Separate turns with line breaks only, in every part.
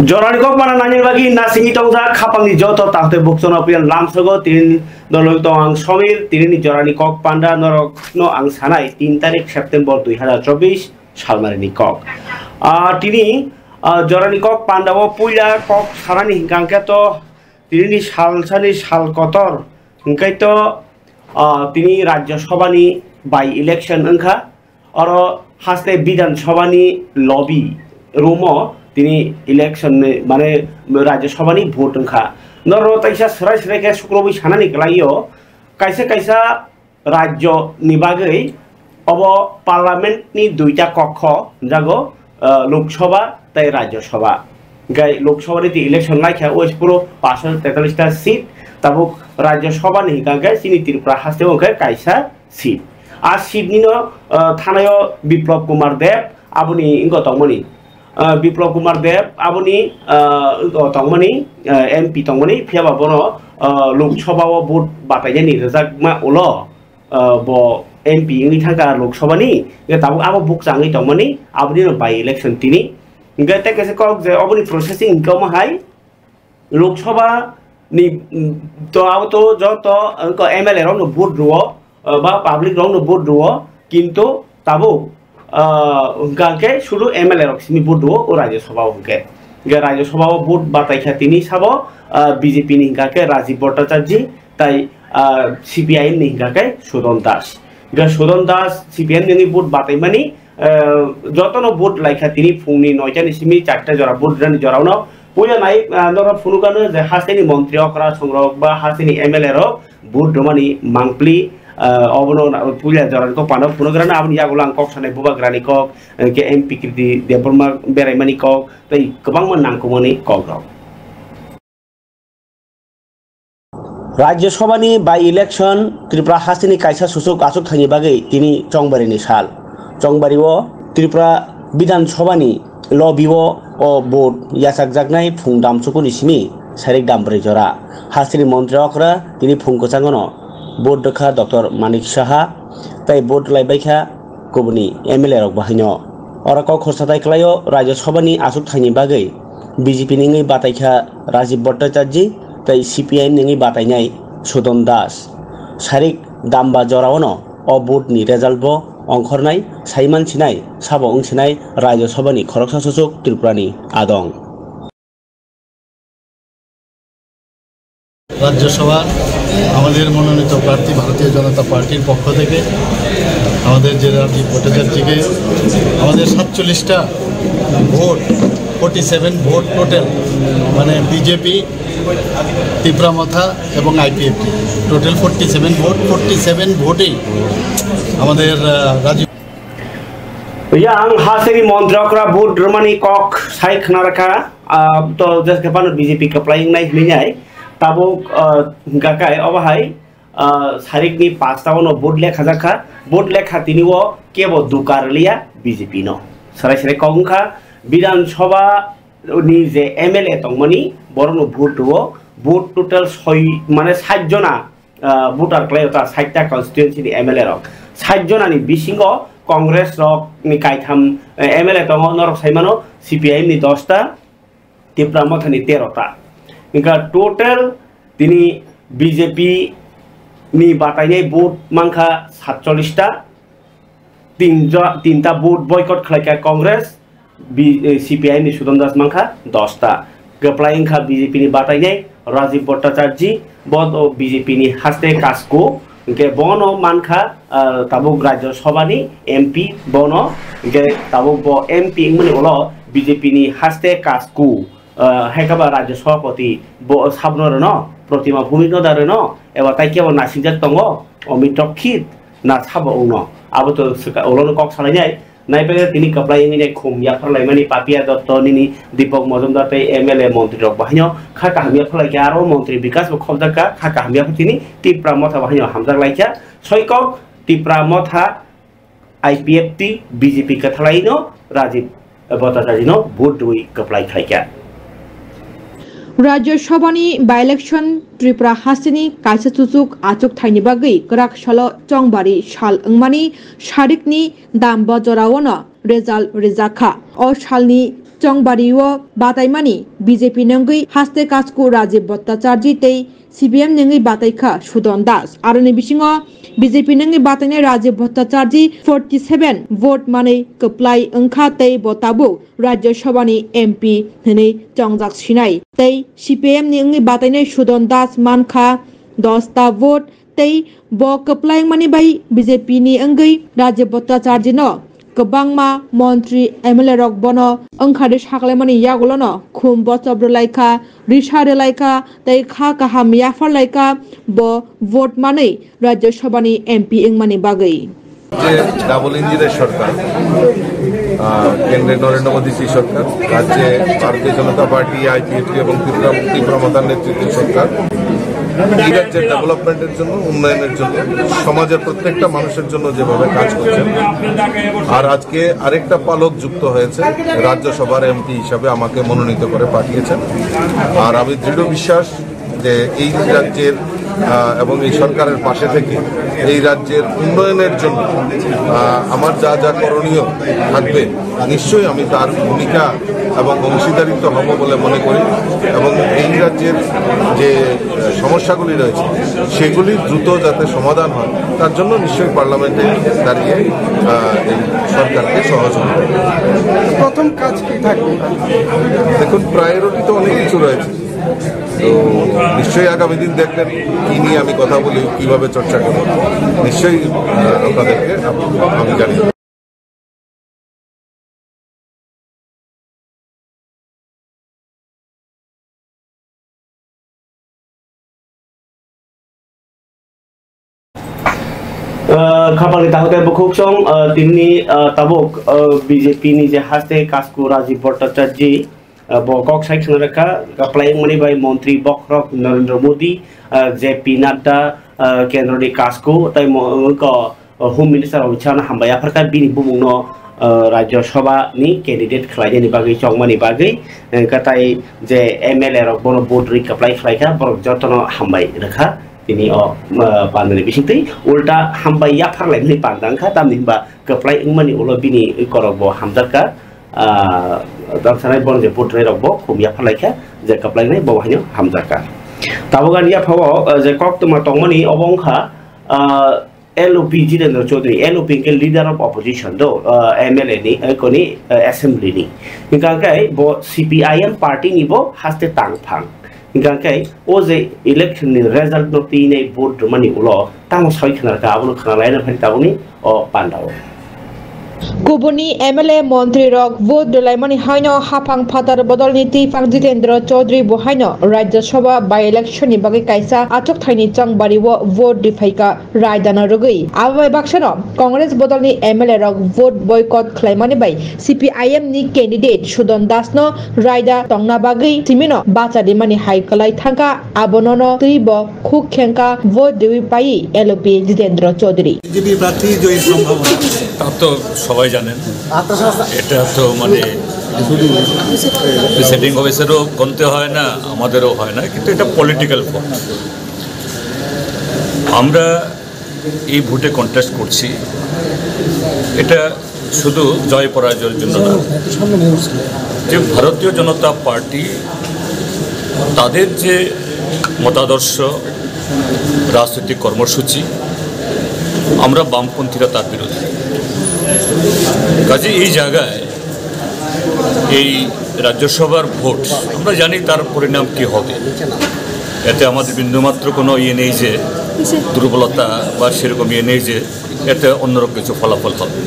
Jorani kok mana nanya lagi nasi ini tongsa kapang di joto tahte buksono pian lamsogo tin dolo tong ang somir tin ni jorani kok panda norok no ang sanai 3 tarik September 2024 salmarini kok. Tini jorani kok panda wo puya kok sarani hingkangke to tini salsani sal kotor hingkai to tini Rajya Sabhani by election engka oro haste bidan sabhani lobby rumo তিনি election মানে রাজ্য সভানি vote ওংখা নর তাইসা সরাই সরাইকে শুক্রবই সানানি গলাইও কাইসা কাইসা রাজ্য নিবাগৈ of পার্লামেন্টনি দুইটা কক্ষ জাগো লোকসভা তাই রাজ্যসভা গাই লোকসভানি election লাইখা ওই পুরো 543টা সিট তাবুক রাজ্যসভা নি গাগে সিনি ত্রিপুরা হাসতে ওংখা কাইসা সিট আর সিটনি থানায় Biplab Kumar Deb আবুনি গতমনি Biplop Kumar Dev aboni tongmani MP tongmani phiaba bono Lok Sabha o vote batai ni rejak ma ulo bo MP ni thanga Lok Sabha ni tabu abo book changi tongmani aboni no by election tini gate kese kok je aboni processing income hai Lok Sabha ni to abo to joto ko MLA rong no vote ruo ba public rong no vote ruo kintu tabu গাকে শুধু MLA রক্সিনি vote দো ও Rajya Sabha হুকে Rajya Sabha vote বাতাইখা তিনি sub BJP নি গাকে রাজীব ভট্টাচার্য তাই CPIM নি গাকে Sudan Das Sudan Das CPIM নি vote বাতাইমানি যতন vote লাইখা তিনি ফুংনি 9টা নিসিমি 4টা জরা ভোট রানি জরাউনো পুজা নাই নরা ফুনুকানো যে হাসেনি মন্ত্রী অকরা সংগ্রহ বা হাসেনি এমএলএ র ভোট রমানি মাংপ্লি অবনো পুলিয়া জরান কো পানো পুনগ্রানা আবনি ইয়াগুলাং কক সানে বুবাগ্রানি কক কে এমপি কৃতি দেববর্মা বেরাইমানি কক তাই গোबांमोन नांगौमोनि कक रक राज्य सभानि बाय इलेक्शन त्रिपुरा हासिनि कायसा सुसुक आसुक थांनि बागै तिनि चंबारिनि साल चंबारिओ त्रिपुरा विधान सभानि लबिओ ओ भोट यासाक जागनाय फुं दामसुकुनि सिमि सारिक दामब्रै जरा हासिनि मन्त्रि अकरा तिनि फुंको चांगनो बोर्ड रखा डॉक्टर मानिक साहा ताई बोर्ड लाइबाइखा गुबुनी एमएलए रक बाहायनो अरक खरसाथाय खलायो राज्य सभानि आसुक थांनि बागै बीजेपी निङै बाताइखा राजीव भट्टाचार्य ताई सीपीआईएम निङै बातायनाय सुदन दास सारिक दामबा जरावनो अ बोर्डनि रिजाल्टबो अंखरनाय साइमानसिनाय साबो ओंसिनाय राज्य सभानि खरकसा सुसुक त्रिपुरानि आदं
राज्यसभा আমাদের মনোনীত প্রার্থী ভারতীয় জনতা পার্টির পক্ষ থেকে আমাদের যে রাজীব ভট্টাচার্যকে আমাদের 47টা ভোট 47 ভোট টোটাল মানে বিজেপি ত্রিপুরামথা এবং আইপিএফটি টোটাল 47 ভোট 47 ভোটেই আমাদের Rajib
yang haseni montrokra vote romani kok sai khnaraka to jeske panu BJP kaplaying nai hlinyai tabuk gakai obahai sarikni 5 vote lekha jakha vote lekha tiniwo kebo dukarliya BJP no sarai sarai kongkha বিধান সভা ni je MLA tongmani borono vote do vote total 6 মানে 60 জনা voter ক্লাইতা 60টা constituency ni MLA rok 60 জনা ni bisingo Congress রক ni kaitham MLA tong norok saimano CPIM ni 10টা ত্রিপুরামথা ni 13টা ইনকা টোটাল তিনি বিজেপি নি বাতাইনাই ভোট মাংখা 47টা তিনটা ভোট বয়কট খালাইকা কংগ্রেস CPI ni সুদন দাস মাংখা 10টা গপ্লাইংখা বিজেপি ni বাতাইনাই রাজীব ভট্টাচার্য বদ ও বিজেপি ni হাসতে কাসকো কে বনো মানখা তাবুক রাজ্য সভানি এমপি বনো কে তাবুক ব এমপি মানে হলো বিজেপি ni হাসতে কাসকো হেকাবা রাজ্য সভাপতি সাবনর ন প্রতিমা ভূমিকদার ন এবার তাই কেবল নাসিজাক দङ অমিত খিত না সাবো ন আবো তো ওলন কক সালাইনাই নাইবেগে তিনি কপ্লাইনি খুম ইয়াফরলাইমানি পাপিয়া দত্ত নিনি দীপক মজুমদার তাই এমএলএ মন্ত্রী রক বাহিনো খাকা হামিয়া ফলাই আরো মন্ত্রী বিকাশ খবদাকা খাকা হামিয়া তিনি ত্রিপুরামথা বাহিনো হামজাক লাইকা ছয়কক ত্রিপুরামথা আইপিএফটি বিজেপি কথালাইনো রাজীব ভট্টাচার্য ভোট দুই কপ্লাই খাইকা
राज्य सभानि बाय इलेक्शन त्रिपुरा हासिनि कायसा सुसुक आचुक थाइनि बागै गराक सल चंबारि साल अंगमानि सारिकनि दाम बजरावनो रिजाल्ट रिजाखा अ सालनि चंगबारिओ बाताइमानी बीजेपी नंगई हास्ते काचको राजीव भट्टाचार्य तै CPM नंगई बाताइखा सुदन दास आरो नि बिसिङो बीजेपी नंगई बाताइनाय राजीव भट्टाचार्य 47 भोट माने कप्लाय अंखा तै बताबो राज्य सभानि MP हनै चंगजाक सिनाय तै CPM नंगई बाताइनाय सुदन दास मानखा 10 ता भोट तै ब कप्लाय माने बाय बीजेपी नि अंगई राजीव भट्टाचार्य न गोबांमा मन्त्री MLA रक बनो अंखादे सागलायमानि यागुलनो खुम बचब्र लायखा रिसारे लायखा तै खा काहाम याफार लायखा ब भोट मानै राज्य सभानि MP इंमानि बागै
যে ডাবল ইঞ্জিনের সরকার কেন্দ্রে নরেন্দ্র মোদী সরকার রাজ্যে ভারতীয় জনতা পার্টি IPFT এবং ত্রিপুরা মাতার নেতৃত্বের সরকার এই রাজ্যের ডেভেলপমেন্টের জন্য উন্নয়নের জন্য সমাজের প্রত্যেকটা মানুষের জন্য যেভাবে কাজ করছেন আর আজকে আরেকটা পালক যুক্ত হয়েছে রাজ্যসভার MP হিসাবে আমাকে মনোনীত করে পাঠিয়েছেন আর আমি দৃঢ় বিশ্বাস যে এই রাজ্যের এবং এই সরকারের পাশে থেকে এই রাজ্যের উন্নয়নের জন্য আমার যা যা করণীয় থাকবে নিশ্চয়ই আমি তার ভূমিকা এবং অংশীদারিত্ব হব বলে মনে করি এবং এই রাজ্যের যে সমস্যাগুলি রয়েছে সেগুলি দ্রুত যাতে সমাধান হয় তার জন্য নিশ্চয়ই পার্লামেন্টে দাঁড়িয়ে এই সরকারকে সহযোগিতা
প্রথম কাজ কি থাকবে
দেখুন প্রায়োরিটি তো অনেক কিছু রয়েছে তো নিশ্চয়ই আগামী দিন দেখবেন কি নিয়ে আমি কথা বলি কিভাবে চর্চা করব নিশ্চয়ই আপনাদেরকে আমি জানিয়ে দেব
खापांनि ताहते बखुकसं तिमनि ताबुक BJP नि जे हास्ते कास्कु राजीव भट्टाचार्य बकक साइखनरखा कप्लाय मनि बाय मंत्री बखरक नरेंद्र मोदी JP नड्डा केंद्रनि कास्कु तै होम मिनिस्टार अमित हामबाय आफारका बिनि बुमुंनो राज्य सभा नि कैंडिडेट खलायनि बागै चंगमानि बागै कताय जे MLA रक बनो बोर्ड कप्लाय खलायखा बरक जतन हामबाय रखा তিনি পাননি বিসিংতে উল্টা হামবাই ইয়াফারলাইনি পান্দাংখা তামনিবা কপ্লাই ইংমানি উলো বিনি করব হামজারকা দামসানাই বনজে পুট্রে রব খুম ইয়াফারলাইখা যে কপ্লাইনাই বহাইনো হামজারকা তাবগান ইয়াফাও যে কক্তমা তংমানি অবংখা LOP जितेंद्र चौधरी LOP के लीडर ऑफ ऑपोजिशन दो MLA नि कोनी असेंबली नि इनकांकाय बो CPIM पार्टी नि बो हास्ते तांगफांग इनकांकाय ओ जे इलेक्शन नि रिजल्ट नो तीने वोट मानि उलो तांग सयखनार का आबुल खनालायना फारि ताबुनि ओ पान्दाव
गुबुननि MLA मन्त्री रक भोट दोलायमानि हायनो हाफां फादार बदलनि तिफां जितेंद्र चौधरी बहायनो राज्य सभा बाय इलेक्शन नि बागै कायसा आचक थाइनि चंगबारिओ भोट दिफाइका रायदाना रगै आबाय बाक्सनो कांग्रेस बदलनि MLA रक भोट बयकट खलायमानि बाय CPIM नि कैंडिडेट सुदन दासनो रायदा तंगना बागै तिमिनो बाचादिमानि हाइकलाय थांका आबननो तैब खुखेंका भोट देवि पाई LOP जितेंद्र चौधरी
বিজেপি প্রার্থী জয়ী সম্ভাবনা
তা তো সবাই জানেন এটা তো মানে প্রিসাইডিং অফিসারও গণতে হয় না আমাদেরও হয় না কিন্তু এটা পলিটিক্যাল ভোট আমরা এই ভোটে কন্টেস্ট করছি এটা শুধু জয় পরাজয়ের জন্য না যে ভারতীয় জনতা পার্টি তাদের যে মতাদর্শ রাজনৈতিক কর্মসূচি আমরা বামপন্থীরা তার বিরোধী কাজে এই জায়গায় এই রাজ্যসভার ভোট আমরা জানি তার পরিণাম কি হবে এতে আমাদের বিন্দুমাত্র কোনো ইয়ে নেই যে দুর্বলতা বা সেরকম ইয়ে নেই যে এতে অন্যরকম কিছু ফলাফল হবে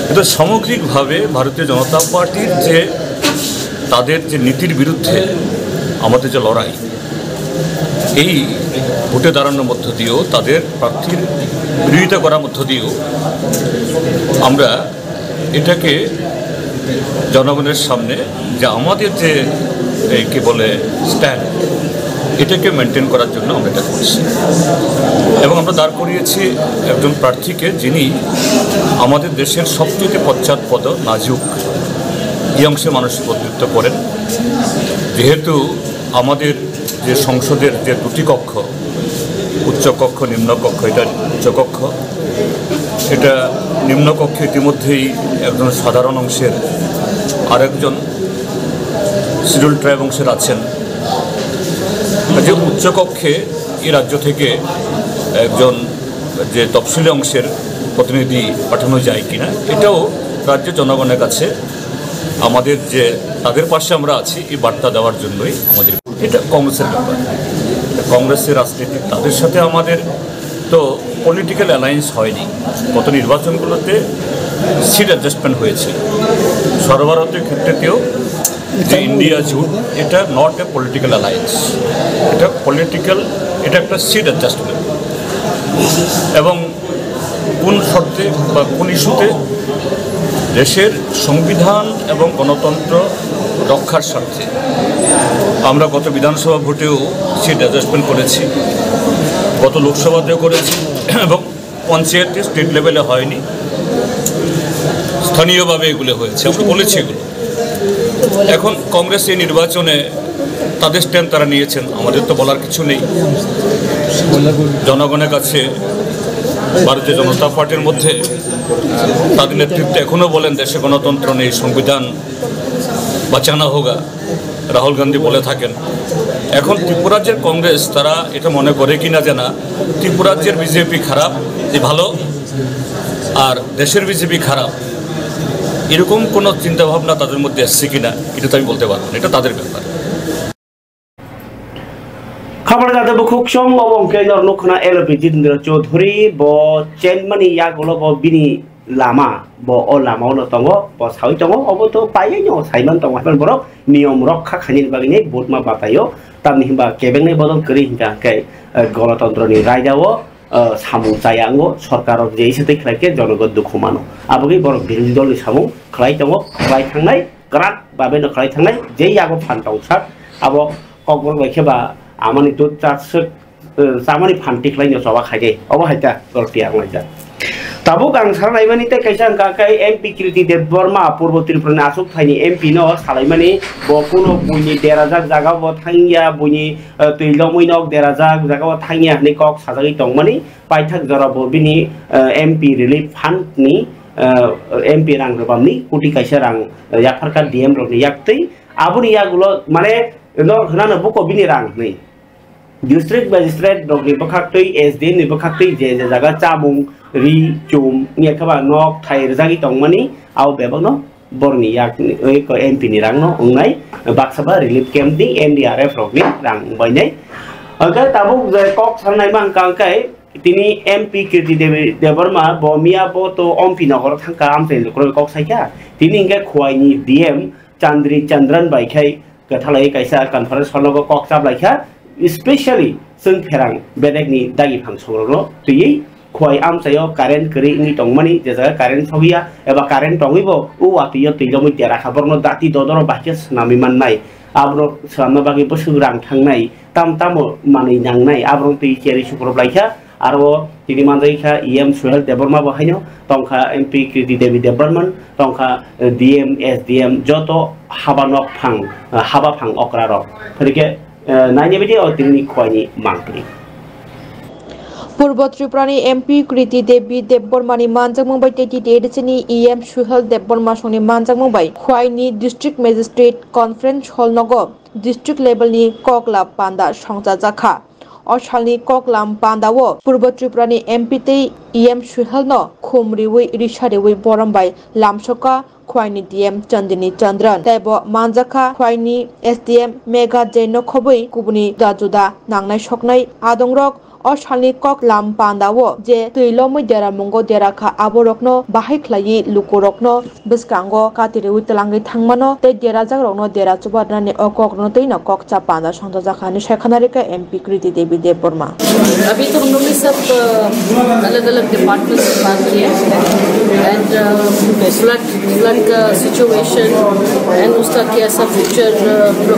কিন্তু সামগ্রিকভাবে ভারতীয় জনতা পার্টির যে তাদের যে নীতির বিরুদ্ধে আমাদের যে লড়াই এই ভোটে দাঁড়ানোর মধ্য দিয়েও তাদের প্রার্থীর বিরোধিতা করার মধ্য দিয়েও আমরা এটাকে জনগণের সামনে যে আমাদের যে কি বলে স্ট্যান্ড এটাকে মেনটেন করার জন্য আমরা এটা করছি এবং আমরা দাঁড় করিয়েছি একজন প্রার্থীকে যিনি আমাদের দেশের সবচেয়ে পশ্চাৎপদ নাজুক এই অংশে মানুষের প্রতিনিধিত্ব করেন যেহেতু আমাদের যে সংসদের যে দুটি কক্ষ উচ্চকক্ষ নিম্নকক্ষ এটা উচ্চকক্ষ এটা নিম্নকক্ষে ইতিমধ্যেই একজন সাধারণ অংশের আরেকজন শিডিউল ট্রাইব অংশের আছেন। যে উচ্চকক্ষে এই রাজ্য থেকে একজন যে তফসিলি অংশের প্রতিনিধি পাঠানো যায় কিনা, এটাও রাজ্যের জনগণের কাছে আমাদের যে তাদের পাশে আমরা আছি এই বার্তা দেওয়ার জন্যই আমাদের। এটা কংগ্রেসের ব্যাপার, কংগ্রেসের রাজনীতি, তাদের সাথে আমাদের তো পলিটিক্যাল অ্যালায়েন্স হয়নি। গত নির্বাচনগুলোতে সিট অ্যাডজাস্টমেন্ট হয়েছে। সর্বভারতীয় ক্ষেত্রেতেও যে ইন্ডিয়া জোট, এটা নট এ পলিটিক্যাল অ্যালায়েন্স, এটা একটা সিট অ্যাডজাস্টমেন্ট। এবং কোন শর্তে বা কোন ইস্যুতে দেশের সংবিধান এবং গণতন্ত্র রক্ষার স্বার্থে আমরা গত বিধানসভা ভোটেও সিট অ্যাডজাস্টমেন্ট করেছি, গত লোকসভাতেও করেছি, এবং পঞ্চায়েতে স্টেট লেভেলে হয়নি, স্থানীয়ভাবে এগুলো হয়েছে, আমরা বলেছি এগুলো। এখন কংগ্রেস এই নির্বাচনে তাদের স্ট্যান্ড তারা নিয়েছেন, আমাদের তো বলার কিছু নেই। জনগণের কাছে ভারতীয় জনতা পার্টির মধ্যে তাদের নেতৃত্বে এখনও বলেন দেশে গণতন্ত্র নেই, সংবিধান বাঁচানো হোগা, রাহুল গান্ধী বলে থাকেন। এখন ত্রিপুরাজ্যের কংগ্রেস তারা এটা মনে করে কি না জানা, ত্রিপুরাজ্যের বিজেপি খারাপ, এই ভালো, আর দেশের বিজেপি খারাপ, এরকম কোনো চিন্তাভাবনা তাদের মধ্যে এসছে কিনা এটা তো আমি বলতে পারবো না, এটা তাদের ব্যাপার।
খবর যাতে বুকুকসং অবংকে নরনুখনা এলপি জিতেন্দ্র চৌধুরী ব চেনমানি ইয়াগলো ব বিনি লামা ব ও লামাও দङ ব সাই দङ অব তো পাইयै ন সাইমান দङ হাইমান বরক নিয়ম রক্ষা খানির বাগিনে বুটমা বাতাयो তামনি হিমবা কেবেংনে বদল করি হিंगा কে গণতন্ত্রনি রায়দাও সামু জায়াঙ্গো সরকার যে ইসেতে খাইকে জনগণ দুঃখ মানো আবগি বরক বিরোধী দলनि সামু খাই দङ খাই থাंनाय গ্রাট বাবে ন খাই থাंनाय যেই আগো ফান্টাও সার আবো ককবল বাইखेबा आमानि तो चार्ज सामानि फान्टिक लाइन सभा खाइगे अब हाइता गलती आंलाइजा ताबुक आं सारनायमानि ते कैसा काकाय एमपी कृति देव बर्मा पूर्व त्रिपुरा आसुक थाइनि एमपी न सालायमानि बकुनो बुइनि देराजाक जागा ब थांगिया बुइनि तैलमैनक देराजाक जागा ब थांगिया नि कक साजागै दंमानि पाइथाक जरा बबिनि एमपी रिलिफ फंड नि एमपी रां रबामनि कोटि कैसा रां याफारका डीएम रनि याक्तै आबुनि यागुलो माने न हनानो बको बिनि रां नै डिस्ट्रिक्ट मजिस्ट्रेट डगनि बखाक्तै एसडी नि बखाक्तै जे जागा चामुं रि चुम नियाखबा नक थाइर जागि दंमानि आव बेबनो बरनि याक एमपी नि रां न उंनाय बाक्साबा रिलिफ कैम्प नि एनडीआरएफ रगनि रां बायनाय अगा ताबु जे कक साननाय बां कांकाय तिनि एमपी कीर्ति देबर्मा बमिया बो तो एमपी नगर थांका आमसे जक्र कक साइका तिनि इंगे खवाइनि डीएम चांद्री चंद्रन बायखाय गथालाय कैसा कन्फरेंस हलगो कक जाब्लायखा स्पेशली जों फेरां बेलेगनि दागि फांसंरो तुयै खय आमसायो कारेन्ट करि नि दंमानि जे जागा कारेन्ट सगिया एबा कारेन्ट दंगिबो औवा तुयो तैलमै देरा खबरनो दाति ददरो बाकेस नामि माननाय आब्रो सामना बागै बसुरां थांनाय ताम ताम मानै नांनाय आब्रो तुय केरि सुप्रबलायखा आरो तिनि मानजायखा ईएम सुहेल देबर्मा बहायनो तंखा एमपी कृति देवी देबर्मन तंखा डीएम एसडीएम जतो हाबानक फां हाबा फां अक्रार फरिके नायनिबिदि अतिनि खयनि मांगरि
पूर्व त्रिपुरानि एमपी कृति देवी देबबर्मानि मानजाकमंबाय टेटिटेडसिनि ईएम सुहेल देबबर्मा संनि मानजाकमंबाय खवाइनि डिस्ट्रिक्ट मजिस्ट्रेट कॉन्फ्रेंस हॉल नगो डिस्ट्रिक्ट लेवलनि ककला पान्दा संजा जाखा असालनि ककलाम पान्दावो पूर्व त्रिपुरानि एमपी ते ईएम सुहेल न खुमरिवै रिसारिवै बरमबाय लामसका खवाइनि डीएम चंदिनी चंद्रन तैबो मानजाखा खवाइनि एसडीएम मेगा जैन खबै कुबुनि दाजुदा नांनाय सकनाय आदंरक असालनि ककलाम पान्दावो जे तैलमै देरा मंगो देराखा आबरकनो बाहायख्लायि लुकुरकनो बिस्कांगो कातिरिवै तलांगै थांमानो तै देराजाक रकनो देरा चुबादनानि अककनो तैनो ककचा पान्दा संजा जाखानि शेखनारिका एमपी कृति देवी देबबर्मा।
अभी तो हम लोग ने सब अलग अलग डिपार्टमेंट से बात किया एंड फ्लड का सिचुएशन एंड उसका कैसा फ्यूचर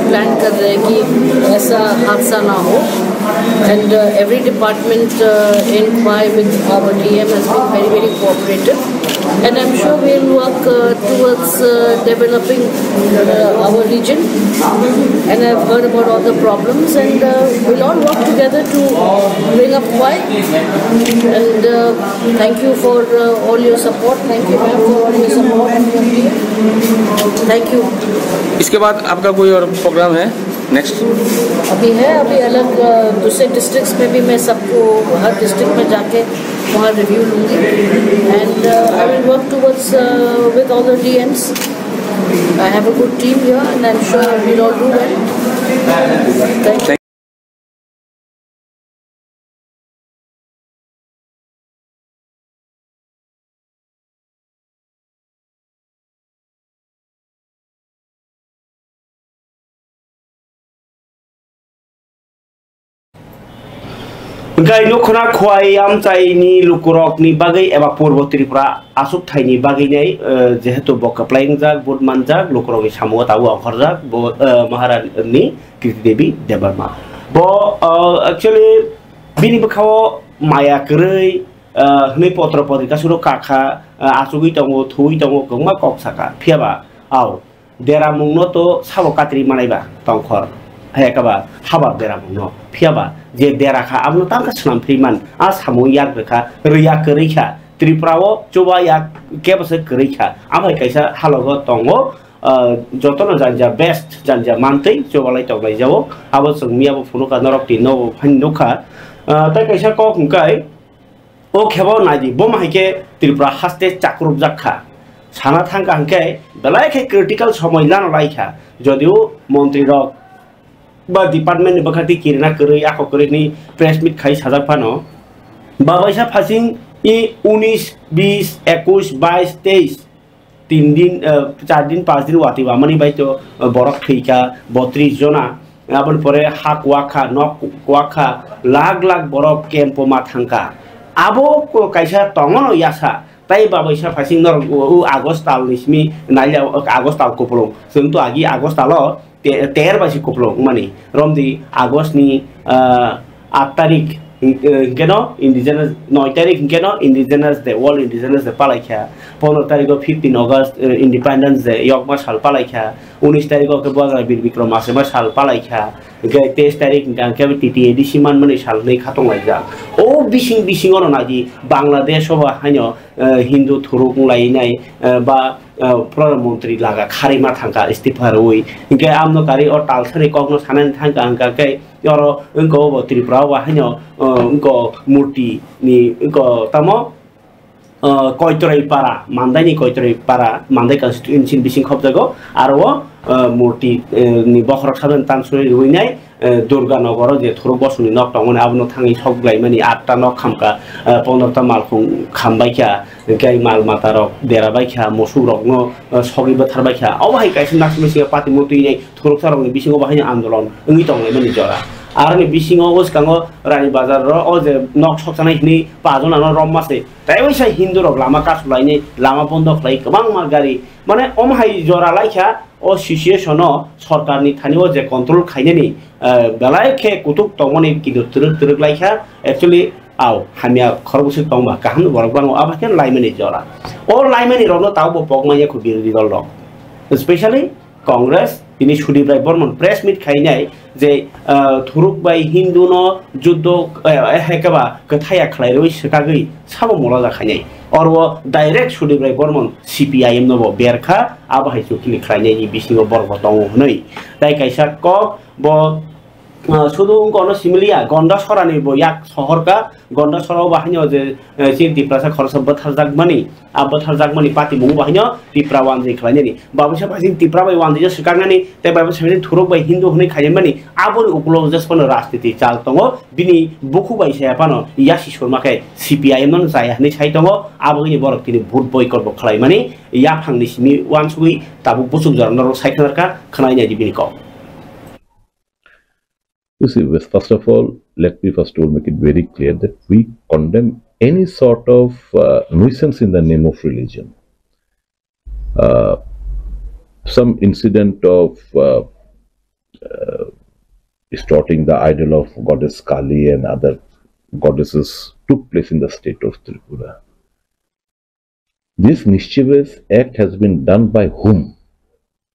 प्लान कर रहे हैं कि ऐसा हादसा ना हो and every department in Khwai with our DM has been very cooperative and I'm sure we'll work towards developing our region. And I've heard about all the problems, and we'll all work together to bring up quiet. And thank you for all your support. Thank you, ma'am, for all your support and your team. Thank you.
इसके बाद आपका कोई और programme है next?
अभी अलग दूसरे districts में भी मैं सबको हर डिस्ट्रिक्ट में जाके वहाँ रिव्यू लूँगी, and I will work towards with all the DMs. I have a good team here, and I'm sure we'll all do well. Thank you.
Gai nukuna khwai am chai ni lukurok ni bagai eba purbo Tripura asuk thai ni bagai nei jehetu boka playing jak bud manjak lukurok samu tawu angkharjak bo maharani Kirti Devi Debarma bo actually bini bakhawo maya krei hne potro podrika suro kakha asugui tongo thui tongo gongma kok saka phiaba au dera mungno to sabo katri manaiba tongkhor hayakaba haba dera mungno phiaba je dera kha abno tangka snam friman as hamu yak bekha riya kerikha Tripurao coba yak kebase kerikha amai kaisa halogo tongo jotono janja best janja mantei coba lai tonglai jawo abo sungmia bo funuka norokti no phannoka ta kaisa ko hungkai o khebo naji bo mahike Tripura haste chakrup jakha sana thangka hangkai belai khai critical somoy lan laikha jodio montri rok ba department ni bakati kirna kori ako kori ni press meet khai sajak pano babaisa phasing i 19 20 21 22 23 3 दिन 4 दिन 5 दिन वाती Bamni by तो बरक थैका 32 जना आबन परे हा कुआखा न कुआखा लाख लाख बरक केम्पो मा थांका आबो को काइसा तंगनो यासा ताई बाबाइसा फासिंग नर आगस्ट ताल निसमी नाइला आगस्ट ताल कोपलो जों तो आगि आगस्ट तालो 13 बासि कोपलो माने रमदि आगस्ट नि 8 तारिख केनो इंडिजिनस 9 तारिख केनो indigenous day world indigenous day पालाइखा 15 तारिख 15 अगस्त इंडिपेंडेंस डे यकमा साल पालाइखा 19 तारिख के बगा बीर विक्रम आसेमा साल पालाइखा 23 तारिख गांके टीटी एडिसिमान मने साल नै खातंग लाइजा ओ बिसिं अन नाजि बांग्लादेश बा हानो हिंदू थुरुक लाइनाय बा प्रधानमंत्री लागा खारिमा थांका इस्तीफा रोई इनके आमनो कारी और तालसरे कगनो सानन थांका अंका के यरो इनको Tripura बा हानो इनको मूर्ति नि इनको तमो कोइतरै पारा मान्दाइनि कोइतरै पारा मान्दाइ कन्स्टिट्युएन्सि बिसिं खबजागो आरो मूर्ति नि बखरक सादन तानसुनि रुइनाय दुर्गा नगर जे थुरु बसुनि नक तंगने आबनो थाङै सबग्लाय मानि 8टा नक खामका 15टा मालखौ खामबायखा गाय माल मातारक देराबायखा मोसुरकनो सगि बथारबायखा अबाहाय काइसिन नासमिसिया पाति मुतुइनाय थुरु सारंनि बिसिङाव बाहाय आन्दोलन ओंगि तंगलाय मानि जरा आरो बिसिङाव उसकाङो रानी बाजार र अजे नक सकसानाय नि पाजन न रममासे ताइवैसा हिन्दु रक लामा कासुलायनि लामा बन्द खलाय गोबां मा गारि माने अमहाय जरा लाइखा ओ सिचुएशन सरकारनि थानियो जे कंट्रोल खायनेनि बेलायखे कुतुक तमनि किदु तुरुक लाइखा एक्चुअली आव हामिया खरबुसि तंबा काहम बरबांगो आबाकेन लाइमेनि जरा ओ लाइमेनि रनो तावबो पगमाया खु बिरोधी दल दं specially Congress ini Sudip Rai Bormon press meet खायनाय जे थुरुक बाय हिंदु न जुद्ध हेकबा कथाया खलायरoi सकागै साबो मोला जाखायनाय और वो direct Sudip Rai Bormon CPIM नबो बेरखा आबाहाय चुकिनि खलायनायनि बिसिङाव बरबो दङ हनै दाय काइसा क बो सुदु गनो सिमलिया गन्दा सरानि बो याक सहरका गन्दा सराव बाहायनो जे चिन्ति प्रासा खरस बथार जागमानि आबथार जागमानि पाति मुं बाहायनो तिप्रा वानजै खलायनायनि बाबुसा फासिं तिप्रा बाय वानजै सकांगानि ते बाबु साबे थुरुक बाय हिन्दु हनै खायमानि आबोर उकुलो जसपन राजनीति चाल तंगो बिनि बुखु बाय सायापानो यासि शर्माखे CPIM नन जाया हनै साइ तंगो आबोनि बरकतिनि भोट बयकट बो खलायमानि या फांनि सिमि वानसुगै ताबु बुसुक जरनर साइखनारका खनायनाय दिबिनिको
You see, first of all, let me first of all make it very clear that we condemn any sort of nuisance in the name of religion. Some incident of distorting the idol of goddess Kali and other goddesses took place in the state of Tripura. This mischievous act has been done by whom?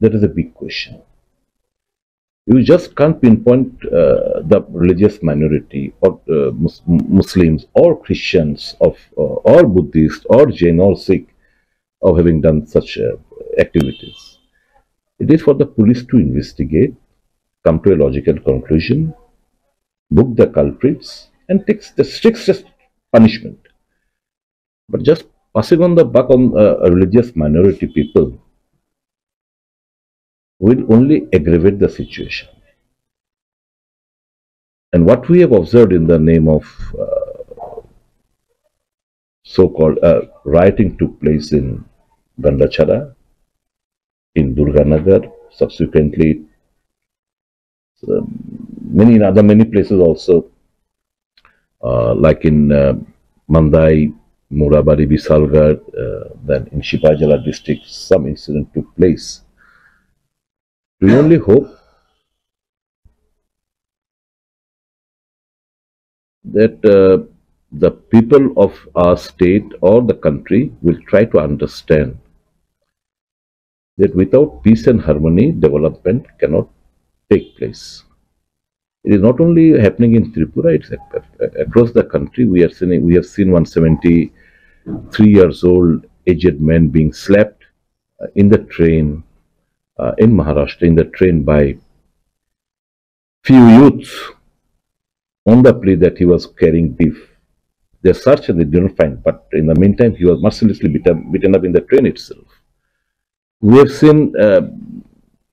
That is a big question. You just can't pinpoint the religious minority or Muslims or Christians or Buddhists or Jain or Sikh of having done such activities. It is for the police to investigate, come to a logical conclusion, book the culprits and take the strictest punishment. But just passing on the buck on religious minority people will only aggravate the situation. And what we have observed in the name of so-called rioting took place in Gandachara, in Durganagar, subsequently many places also, like in Mandai, Murabari, Bisalgarh, then in Shipajala district, some incident took place. We only hope that the people of our state or the country will try to understand that without peace and harmony, development cannot take place. It is not only happening in Tripura, it's across the country. We have seen 173 years old aged man being slapped in the train in Maharashtra, in the train by few youths on the plea that he was carrying beef. They searched and they didn't find, but in the meantime, he was mercilessly beaten up in the train itself. We have seen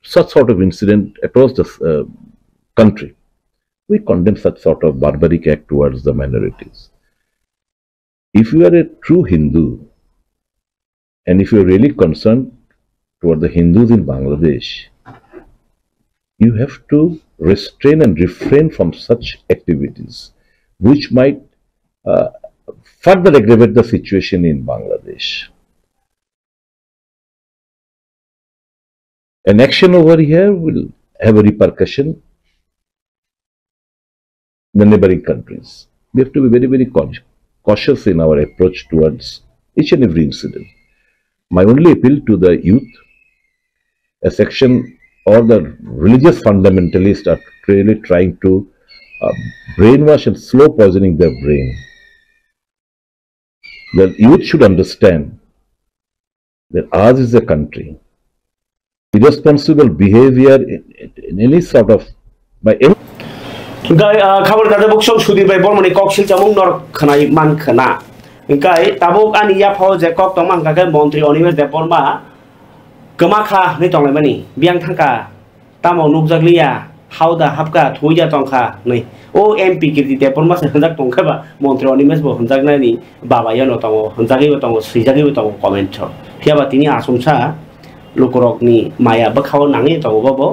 such sort of incident across the country. We condemn such sort of barbaric act towards the minorities. If you are a true Hindu, and if you are really concerned toward the Hindus in Bangladesh, you have to restrain and refrain from such activities, which might further aggravate the situation in Bangladesh. An action over here will have a repercussion in the neighboring countries. We have to be very, very cautious in our approach towards each and every incident. My only appeal to the youth, a section or the religious fundamentalists are really trying to brainwash and slow poisoning their brain. The youth should understand that ours is a country. Irresponsible behavior in any sort of by any
खबर दादा बक्सों सुधी bye Bahmani कॉकशिल चामुंग नर खनाई मान खना इंकाय Tabuk आनी या फाव जे कॉक तमां काके मंत्री अनिमेष देवबर्मा कमाखा नै तंलाय मानि बियां थांका तामाव नुकजागलिया हावदा हाबका थुइया तंखा नै ओ एमपी गिरदि देवबर्मा से हंजाक तंखाबा मंत्री अनिमेष बो हंजागनायनि बाबाया न तंगो हंजागैबो तंगो सैजागैबो तंगो कमेन्ट छ फियाबा तिनि आसमसा लोकरकनि माया बखाव नाङै तंगोबाबो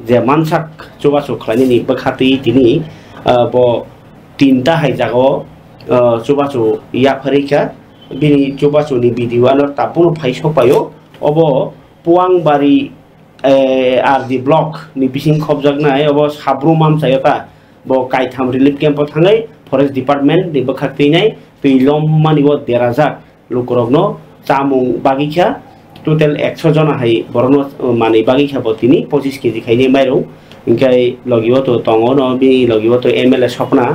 जे मानसाक चुबाचु खालायनायनि बखाति तिनि बो तीनटा हायजागो चुबाचु याफारिखा बिनि चुबाचुनि भिडिअआनो तापुनो फाइसपायो अबो पुवांबारि आरडि ब्लक नि बिसिं खबजागनाय अबो साब्रु मामसायता बो काइथाम रिलिफ केम्प थाङै फरेस्ट डिपार्टमेन्ट नि बखातिनाय दैलम मानिबो देराजाक लुकरगनो चामुं बागिखा टोटल 100 जना हाय बरनो माने बागिखा बतिनि 25 केजि खाइने माइरौ इंकाय लगियो तो तंगो न बि लगियो तो एमएलए सपना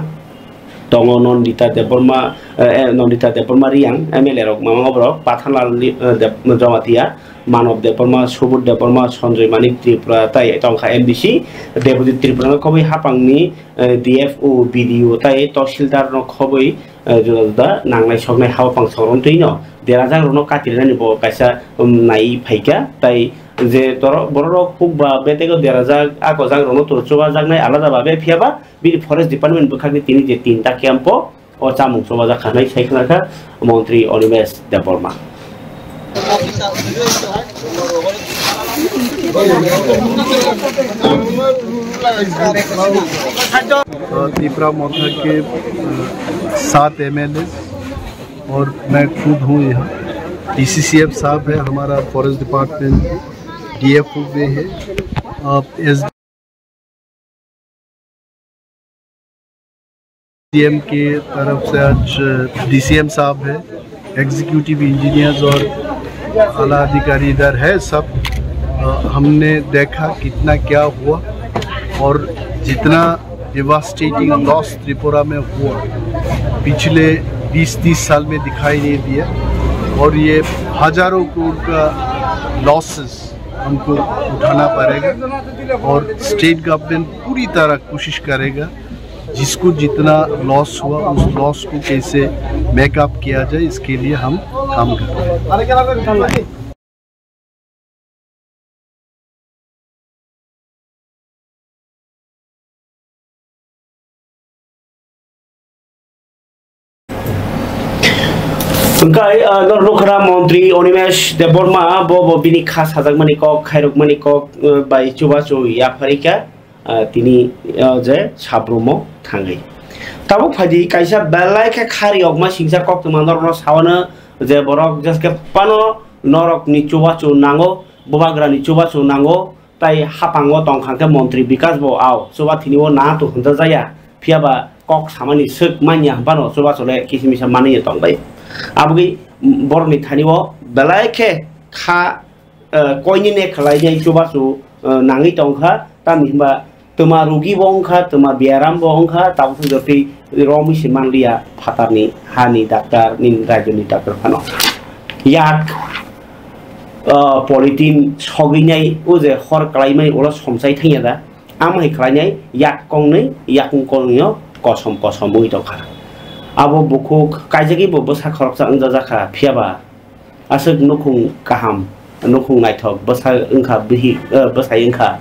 तंगो नन्दिता देवबर्मा रियां एमएलए रक मामा ब्रक पाथानलाल जमातिया मानव देवबर्मा सुबुद देवबर्मा सन्जय मानिक त्रिपुरा ताय तंखा एमबीसी देबुदि त्रिपुरा खबै हापांनि डीएफओ वीडियो ताय तहसीलदार न खबै जुदा नांनाय सकनाय हापां सरन्थैनो देराजां रनो कातिरनानि बो कायसा नाय फाइका ताय जे बररो खुबा बेतेगो देराजा आको जां रनो तो चोबा जागनाय आलादा बाबे फियाबा बि फरेस्ट डिपार्टमेन्ट बखानि तिनि जे तीनटा क्याम्प ओ चामुं चोबा जाखानाय साइखनाखा मन्त्री अनिमेष देवबर्मा
त्रिपुरा मोर्चा के 7 एमएलए और मैं खुद हूँ यहाँ डीसीसीएफ साहब है हमारा फॉरेस्ट डिपार्टमेंट डीएफओ भी है एसडीएम के तरफ से आज डीसीएम साहब है एग्जीक्यूटिव इंजीनियर्स और आला अधिकारी इधर है सब। हमने देखा कितना क्या हुआ और जितना डिवास्टेटिंग लॉस त्रिपुरा में हुआ पिछले 20-30 साल में दिखाई नहीं दिया, और ये हजारों करोड़ का लॉसेस हमको उठाना पड़ेगा और स्टेट गवर्नमेंट पूरी तरह कोशिश करेगा जिसको जितना लॉस हुआ उस लॉस को कैसे मेकअप किया जाए, इसके लिए हम काम कर रहे हैं।
Engkai Nurnukhra Montri Onimesh Deborma Bobo Bini Khas Hazagmani Kok Khairukmani Kok by Chubachu Yaparika Tini Je Chabrumo Tangi. Tabuk Fadi Kaisa Belaika Kari of Mashinza Kok to Mandoros Hawana Zeborok Jaska Pano Norok Nichuachu Nango Bobagra Nichuachu Nango Tai Hapango Tongkanga Montri because Bo out so what you want to Huntazaya Piaba Kok Samani Suk Mania Bano so what's like Kismisha Money Tongbay. Abgi borni thaniwo belaike kha koini ne khalai jai chubasu nangi tongkha tamimba tuma rugi bongkha tuma biaram bongkha tabu joti romi simanlia phatarni hani doctor nin rajuni doctor phano yak politin soginai uje hor klaimai ola somsai thaiya da amai khlainai yak kongnei yakung kongnyo kosom mui tongkha Abo buku kajagi bo besar korupsi anjazaka piaba asal nukung kaham nukung naitok besar engkau bihi besar engkau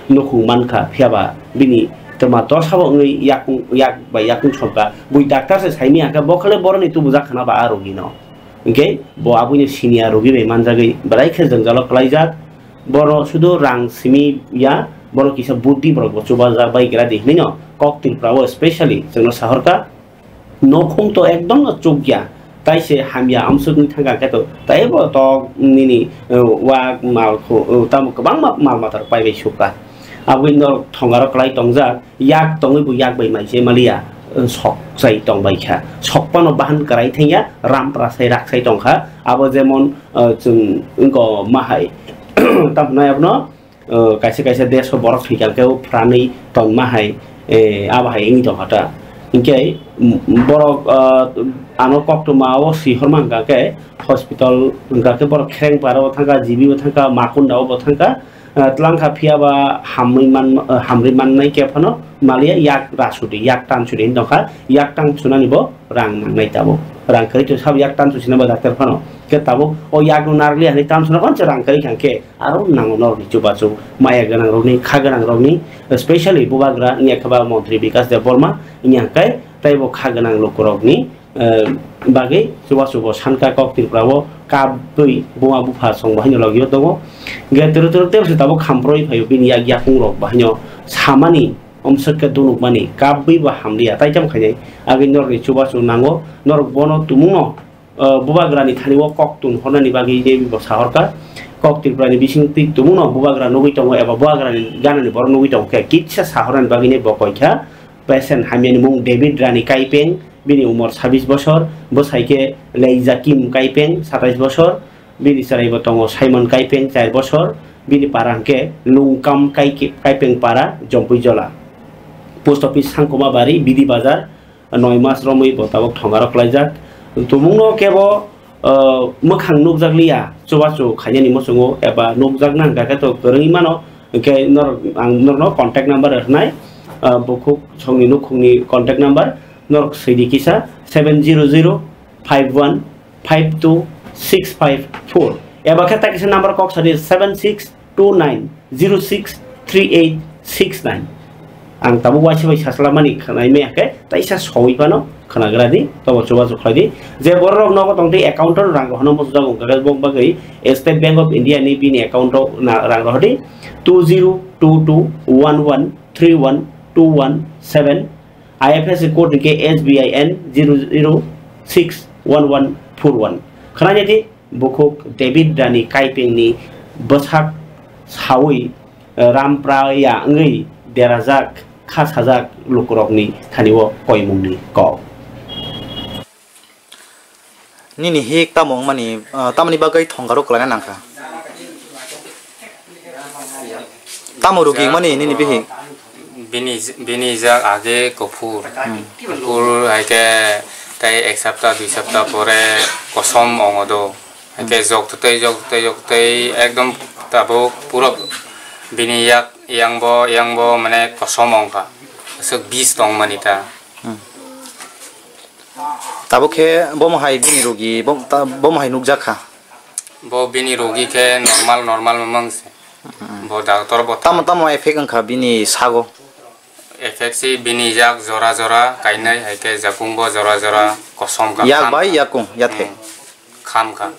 nukung manka piaba bini termator sabo ngai yak by yakung choka bui dokter saya ini agak bokale boran itu buzak kena ba arogi no oke bo abunya senior rogi be manjagi berai kerjang jalok laijat boro sudo rang simi ya boro kisah budi boro coba zabai kira deh nih no koktil prawo especially senor sahorka Nokung to ekdom na chukya taise hamya amsugni thanga kato taibo to nini wa mal ko tam kabang mal matar pai be suka abui no thongaro klai tongja yak tongi bu yak bai mai se malia sok sai tong bai kha sokpa no bahan karai thaiya ram prasai rak sai tong kha abo jemon chung unko mahai tam na abno kaise deso borok thikal ke prani tong mahai abahai ing tong hata Ingkai borok ano kok tu mau si hormang kake hospital kake borok kering para batangka jibi batangka makunda batangka telangka pia ba hamriman nai ke pano malia yak rasudi yak tan sudi indongka yak tan sunani bo rang nai tabo rang kari tu sab yak tan susina ba dokter pano ke tabo o yak narli ani tan sunana kon rang kari kangke aro nang nor ni coba cu maya ganang roni khaganang roni especially bubagra nyakaba montri bikas deborma nyangkai taibo khaganang lokorogni bagai coba sanka kok tilprabo kabui bunga bufa song bahanyo logio togo ge terus tabo khamproi phayo bin yak yakung rok bahanyo samani omsaka dunuk mani kabui ba hamlia tai jam khajai agi nor ni coba nango nor bono tumuno bubagrani thaniwo kok tun honani bagi je bi sahorka kok tilprani bising ti tumuno bubagra nogui tongo eba bubagrani ganani bor nogui tongo ke kitsa sahoran bagi ne bokoikha Pesen hamian mung David Rani Kaipeng bini umur 26 bosor bosaike Leizakim Kaipeng 27 bosor bini sarai botongo Simon Kaipeng 4 bosor bini parangke Lungkam Kaipeng para Jompui Jola post office Sangkoma Bari Bidi Bazar 9 mas romoi botawok thongarok laijak tumungno kebo mokhang nukjakliya chobachu khanyani mosungo eba nukjak nang gakato gorongi mano ke norno contact number rnai Bukuk Songi Nukuni contact number Nork Sidi Kisa 700-5152-654 Ebakata Kisa number Cox is 7629063869 Ang tabu wachi bai saslamani khanai me ake taisa soi pano khana gradi to choba chokhadi je borok nogo tongti account rang hono mo jago gagal bong bagai State Bank of India ni bin account rang hodi 20221131 217 IFSC code ke SBIN 0061141 khana jadi bukuk David Rani Kaipeng ni basak sawi rampraya ngai derazak khas hazak lukurok ni thaniwo koimung ni ko
Nini hik tamong mani tamani bagai thonggarok kalana nangka. Tamu rugi mani nini bihik.
Bini jak age kopur haike tai ek saptah 2 saptah pore kosom ongodo haike jok tei ekdom tabo puro bini jak yang bo mane kosom ongka sek 20 tong manita
Tabo ke bom hai bini rugi bom hai nukjaka.
Bo bini rugi ke normal memang se. Bo doktor bo
Tamu efek angka bini sago.
Efek si bini jak zora kainai haike jakung bo zora kosom ka.
Yak bai yakung yathe.
Kham ka.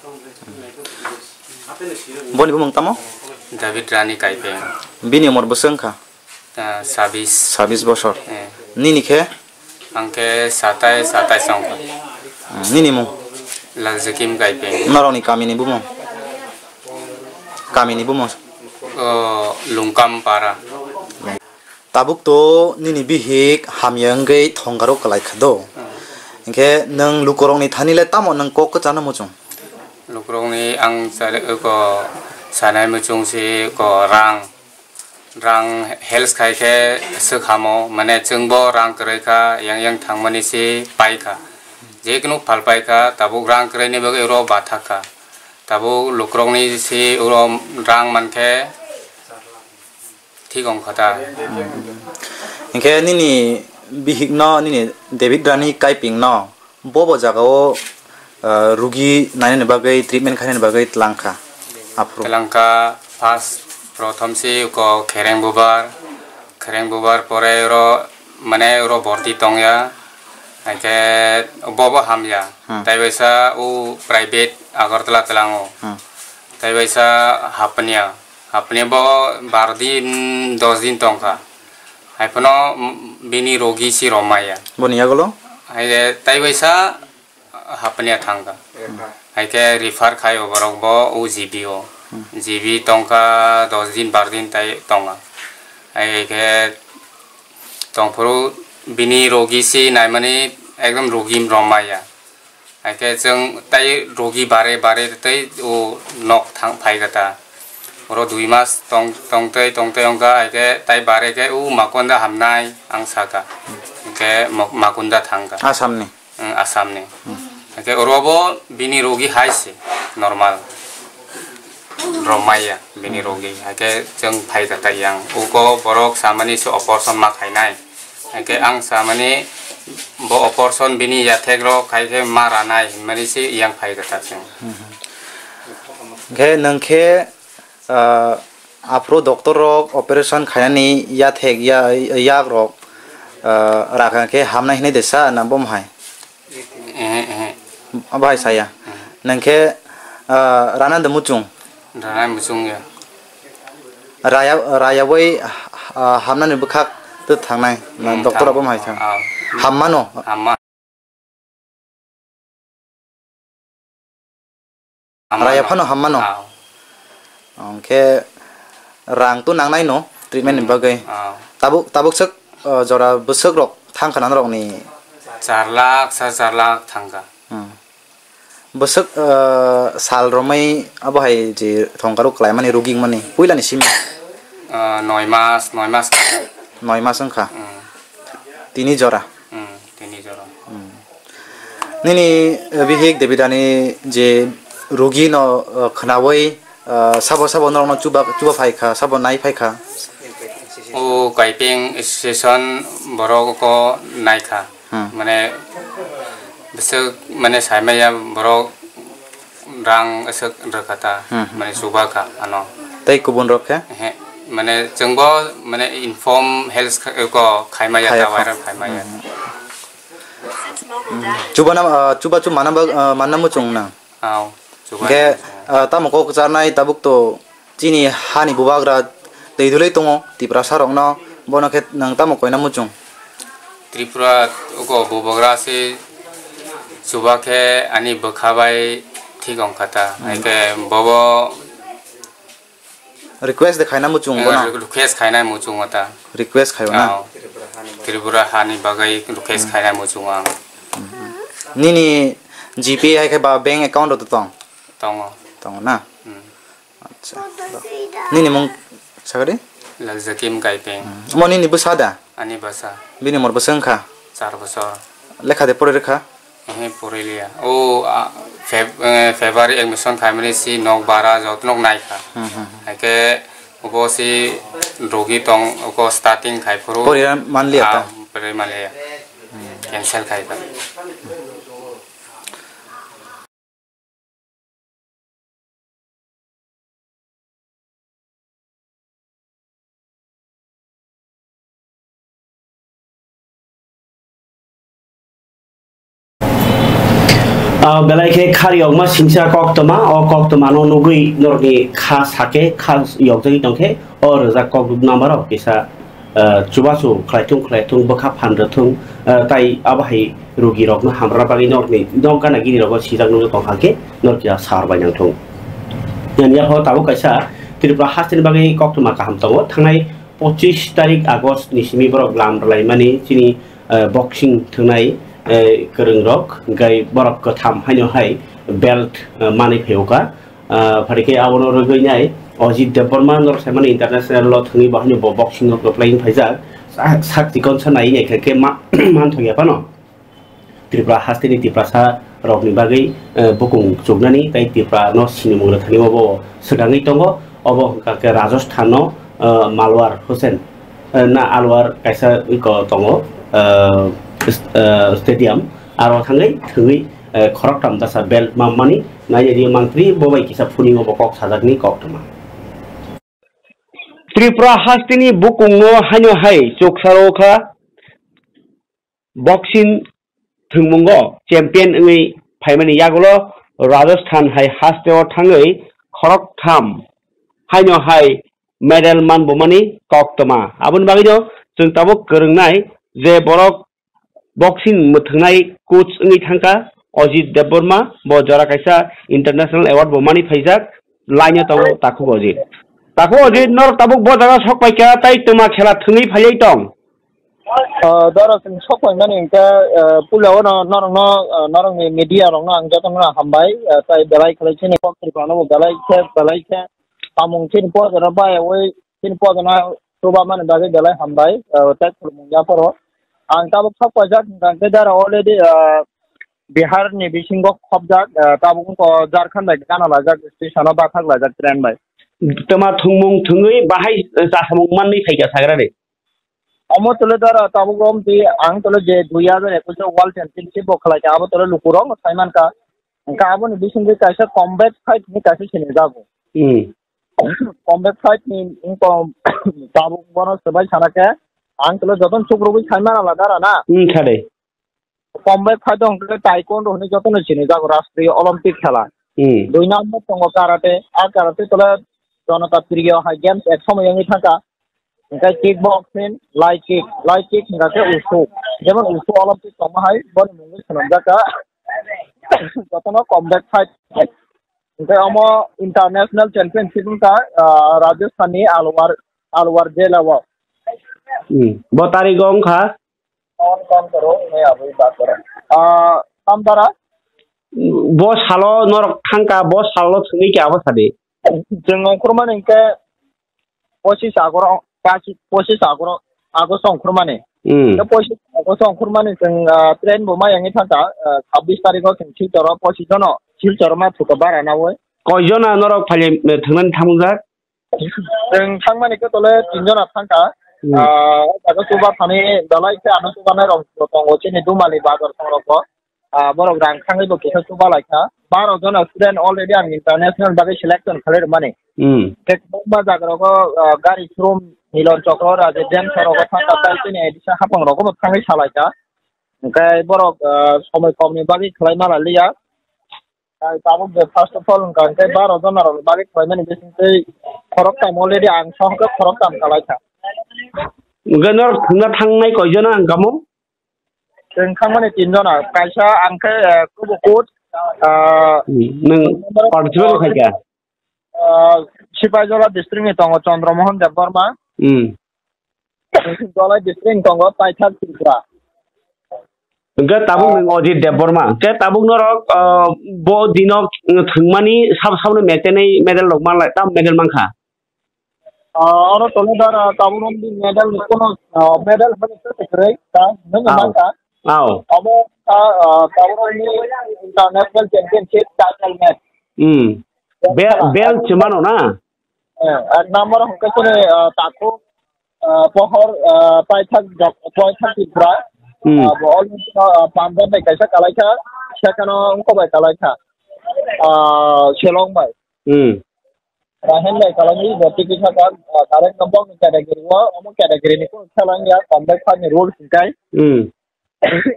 Boni bumang tamo?
David Rani kaipe.
Bini umur beseng ka?
26
bosor. Nini ke?
Angke satai songka.
Nini mo?
Lazkim kaipe.
Naroni kami ni bumong. Kami ni bumong.
Lungkam para.
Tabuk to nini bihik hamyang gay thonggarok kalai khado. Ingke nang lukorong ni thanile tamo nang kok chana muchung.
Lukorong ni ang ko sanai muchung si ko rang health khai ke sekhamo mane chungbo rang krai ka yang thangmani si pai ka. Je kunu phal pai ka tabuk rang krai ni bage ro batha ka. Tabuk lukorong ni si ro rang manke Tigong kata.
Ingke nini bihik no nini David Rani kaiping no bobo jagao rugi naine bagai treatment khaine bagai tlangka. Apro.
Tlangka pas prothom si ko khereng bubar pore ro mane ro borti tongya ake bobo hamya. Tai wesa u private Agartala telango. Tai wesa hapnya bo 12 din 10 din tongka. Aipono bini rogi si romaya.
Boni agolo?
Ai tai wesa hapnya thangka. Aike refer khayo borok bo u GBO. GB tongka 10 din 12 din tai tonga. Aike tongpuru bini rogi si naimani ekdom rogi romaya. Aike jeng tai rogi bare tai u nok thang phai kata. Oro 2 mas tongtei ongka ake tai bare ke u makunda hamnai angsaka ke makunda thangka
Asam ni
ake orobo bini rogi haise normal romaya bini rogi ake jeng phai kata yang uko borok samani so operation mak hainai ake ang samani bo operation bini yathegro kai ke maranai mari si yang phai kata jeng
ke nangke apro doktor rok operation khainani yathek yak rok rakha ke hamna hine desa na bom hai abai saya nangke rana muchung
ya
raya wei hamna ni bukhak tu thangnai na doktor bom hai thang hammano raya phano hammano Oke, rang tu nang nai no treatment ni bagai. Tabuk sek jora besek rok thang kanan rok ni.
4 lakh thangka.
Besek sal romai abo hai je thongkaruk klai mani ruging mani. Puila ni sim.
9 mas
9 mas angka. Tini jora. Nini bihik debidani je rugi no khnawai sabo norong chuba phaika sabo nai phaika
o kaiping session borok ko naika mane besek mane saimaya borok rang esek rakata mane subaka ano
tai kubun rok
he mane jengbo mane inform health ko khaimaya ta viral khaimaya
chuba manamu chungna ke tamo ko charnai tabuk to chini hani bubagra teidulei tongo tipra sarong no bono khet nang tamo koina muchung
Tripura ko bubagra se subake ani bakhabai thigong kata aike bobo
request de khaina muchung bona
request khaina muchung ata
request khayo na
Tripura hani bagai request khaina muchung
nini GPay hai ke ba bank account to tong
tong
na acha ni mong sagade
la zakim kai peng
moni ni busada
ani basa
bini mor basang kha
4 bosor
lekha de pore rekha
pore liya o February admission khai mane si 9 12 jotnok nai kha hai ke uko si rogi tong uko starting khai puru
pore man liya ta
pore man liya cancel khai ta
belai ke khari ogma singsa koktoma o koktoma no nugui norni kha sake kha yogjagi tongke or za kokduk number of kisa chubasu khlaitung bakha phanrathung tai abahi rugi rokno hamra bagi norni dongkana gini rogo sijak no tongkhake norkia sarbai nangthung yani ho tabu kaisa Tripura hastin bagi koktoma kaham tongo thangnai 25 tarik August ni simi borok lam ralaimani chini boxing thunai kereng rok gai borok kotham haino hai belt mani pheuka pharike abono rogoi nai Ajit Deborma nor semani international lo thungi bahani boxing rok playing phaijak sakti konsanai nei ke man thoya pano Tripura hastini Tripura rok ni bagai bukung chugnani tai Tripura no sinimung thani bo sedangi tongo obo ke Rajasthan no Malwar Hussein na Alwar kaisa ko tongo stadium aro thangai thugui khoroktam dasa belt mamani nai mangpri bobai kisa funingo bokok sajakni koktoma Tripura hastini bukungo hanyo hai choksaroka boxing thungmungo champion ngi phaimani yagulo Rajasthan hai hasteo thangai khoroktam hanyo hai medal man bomani koktoma abun bagido jeng tabuk kerengnai je borok boxing muthungnai coach ngi thangka Ajit Deborma bo jora kaisa international award bomani phaijak laina tongo taku Ajit nor tabuk bo jaga sokpai ka tai tuma khela thungi phajai tong
dara sing sokpai mani ka pulawa norong ni media rong ang jatong na hambai tai belai khlai chini kokri pano belai ke tamung chin po jara bai oi chin po jana suba man dage belai hambai tai pulmungya poro ang tabuk sokpai jak ngke dara already Bihar ni bisingo khobjak tabuk ko Jharkhand bai kana lajak station ba thak lajak train bai
tama thungmung thungui bahai sasamung manni phaija sagra re
Amo tole dara tabuk rom ti ang tole je 2021 world championship bo khlai abo tole lukurong Saiman ka abo ni bisingo kaisa combat fight ni kaisa chine jago combat fight ni ko tabuk bono sabai sanake ang tole joton chukrogui Saiman ala dara na
thare
combat fight dong taekwondo ni joton chine jago rashtriyo olympic khela dui number tongo karate tole jonata priyo ha games ek somoy yangi thaka Engkai kickboxing, light kick ngake usu. Jeman usu olympic sama hai bon mungi sanamjaka. Jotono combat fight. Engkai amo international championship ka Rajasthani alwar jelawa.
Bo tari gong kha
on karo मैं अभी बात कर काम दरा
bo salo norok thangka bo salo thungi kya abo sade
jeng kurman engke posisi agor songkurmani posisi songkurmani jeng train bo mai yangi thangka 26 tarikho jeng silcharo position no silcharo ma thuka bara na woi
koijona norok phale thungnan thamungjak
jeng thangmani ke tole tinjona thangka jaga suba thani dalai se anu suba na rong tongo chini dumali badar songroko borok rang khangai bo kisa suba laika 12 jona student already ang international bagi selection khaler mane tek bomba jagroko gari showroom nilon chokro raje jam saroko thangka tai chini edisa hapang roko bo khangai salaika kai borok somoi komni bagi khlai mala liya kai tabuk de first of all kai 12 jona rok bagi khlai mane bisingtei khorok tam already ang sohka khorok tam kalaika
ganor thungna thangnai koijona angkamo
jeng thangmani tinjona kaisa angke kubukut
nang participate khaika
Sipajola district ni tongo Chandramohan Deborma Jola district tongo Paithak Tripura
Enggak tabung neng Ojit Deborma. Ke tabung norok bo dinok thungmani sab metene medal lokman lai tam medal mangkha.
Oro tole dar tabung di medal kono medal hane se kre ta neng mangka.
Aw.
Abo tabung ni international championship title match.
Bel cemano na.
Ek number hongke sone tako pohor paithak Tripura. All Pandan by Kaisa Kalaka, Shakano by Kalaka, Shillong by Rahan by Kalani, the Tikika, current compound category, almost category, Kalanga, combat family rules in Kai.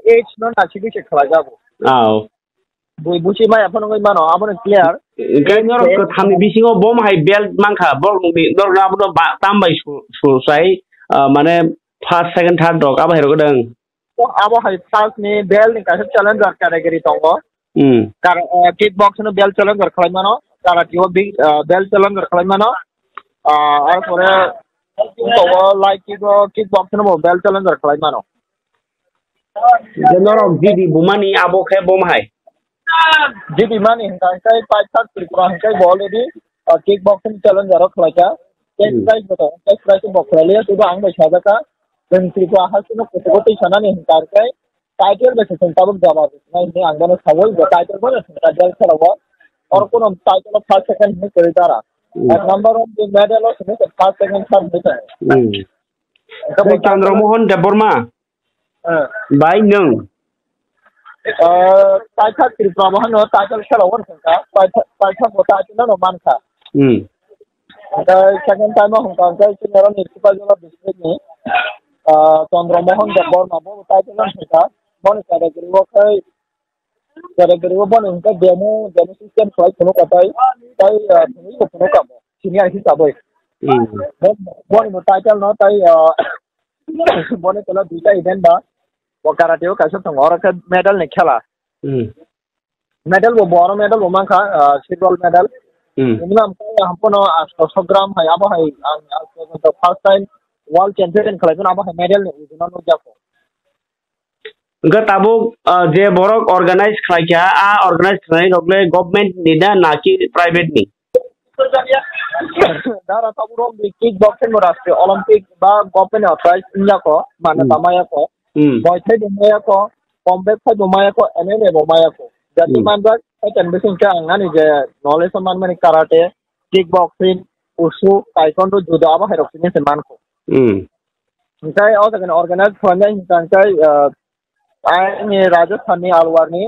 H non actually Kalajabo.
Oh.
Bushi my opponent man, I'm going to clear.
Ganor Hami Bising of Bomb High Belt Manka, Borgabo Tamba say, Mane, first, second, third dog, Abaherodang. Abo
hai first ni bell ni kaise challenger category tongo kickbox no bell challenger khalai mano karate o big bell challenger khalai mano ar pore to like kickbox no bell challenger khalai mano
general gidi bumani abo khe bom hai
gidi mani kai paithak Tripura kai already kickbox challenger khalai ka cash prize box khalai tu ang ba shada dan Tripura hasil kote sana nih karkai title basis tabuk jawab नहीं अंगन सवल title बोले title चलावा और कोनो title first second में कर Dara number of the medal और उसमें first second third होता है
तो चंद्रमोहन देबबर्मा बाय नंग
title Tripura वहाँ नो title चलावा ना title वो title ना मान का second time हम कांका इसे मेरा निर्सिपल जगह district में Chandrammohan Deborma bo title nan theka bon category wo bon unka demo system khoi khono katai tai thuni ko khono kamo senior hisaboi bon no title no tai bon tola duita event ba wo karate o kaisa thongora ka medal ne khela medal wo boro medal wo man kha silver medal minimum हमको 800 ग्राम है अब है first time world champion khalaijon abo medal ne ujuna no jako
enga tabo je borok organize khlaikya a organize khlai rogle government ni da naki private ni
dara taburom bi kickboxing mo rastre olympic ba government authorized india ko mana tamaya ko boy thai dumaya ko combat thai dumaya ko MMA dumaya ko jadi manba kan bising ka ngani je knowledge man mani karate kickboxing wushu taekwondo judo aba herok ni seman ko Kai also can organize funding kai ai Rajasthan ni Alwar ni